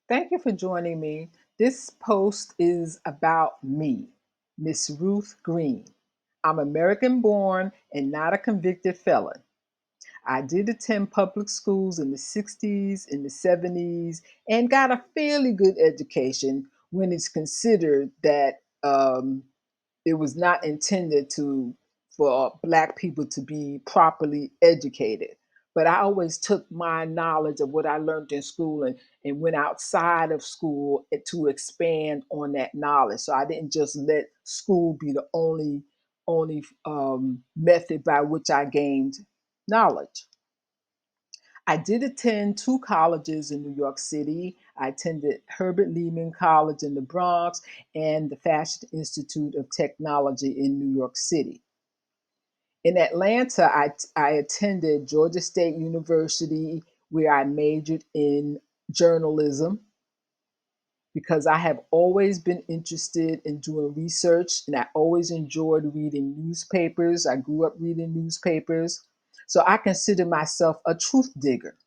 Thank you for joining me. This post is about me, Miss Ruth Green. I'm American born and not a convicted felon. I did attend public schools in the 60s, in the 70s, and got a fairly good education when it's considered that it was not intended to for black people to be properly educated. But I always took my knowledge of what I learned in school and went outside of school to expand on that knowledge. So I didn't just let school be the only method by which I gained knowledge. I did attend two colleges in New York City. I attended Herbert Lehman College in the Bronx and the Fashion Institute of Technology in New York City. In Atlanta, I attended Georgia State University, where I majored in journalism because I have always been interested in doing research and I always enjoyed reading newspapers. I grew up reading newspapers. So I consider myself a truth digger.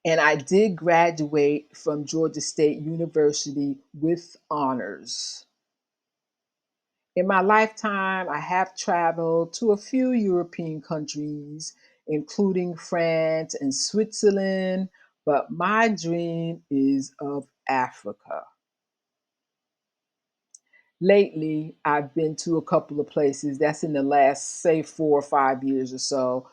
And I did graduate from Georgia State University with honors. In my lifetime, I have traveled to a few European countries, including France and Switzerland, but my dream is of Africa. Lately, I've been to a couple of places. That's in the last, say, 4 or 5 years or so.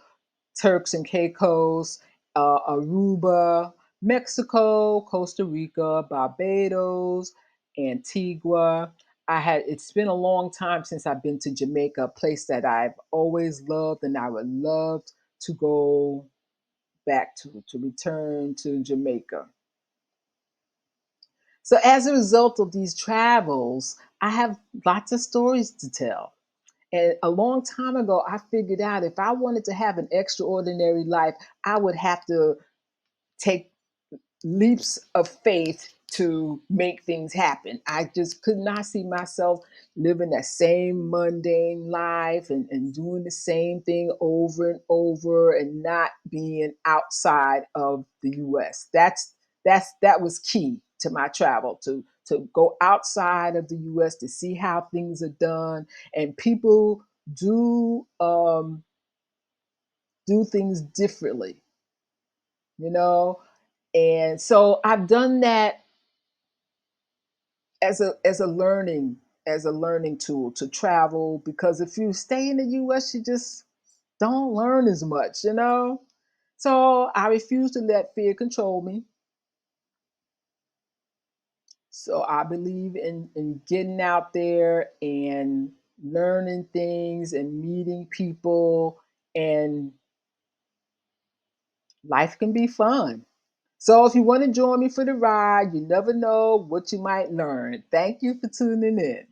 Turks and Caicos, Aruba, Mexico, Costa Rica, Barbados, Antigua. It's been a long time since I've been to Jamaica, a place that I've always loved and I would love to go back to return to Jamaica. So as a result of these travels, I have lots of stories to tell. And a long time ago, I figured out if I wanted to have an extraordinary life, I would have to take leaps of faith to make things happen. I just could not see myself living that same mundane life and doing the same thing over and over and not being outside of the US. That was key to my travel to go outside of the US to see how things are done and people do do things differently, you know. And so I've done that as a learning tool to travel because if you stay in the US, you just don't learn as much, you know. So I refuse to let fear control me. So I believe in getting out there and learning things and meeting people, and life can be fun. So if you want to join me for the ride, you never know what you might learn. Thank you for tuning in.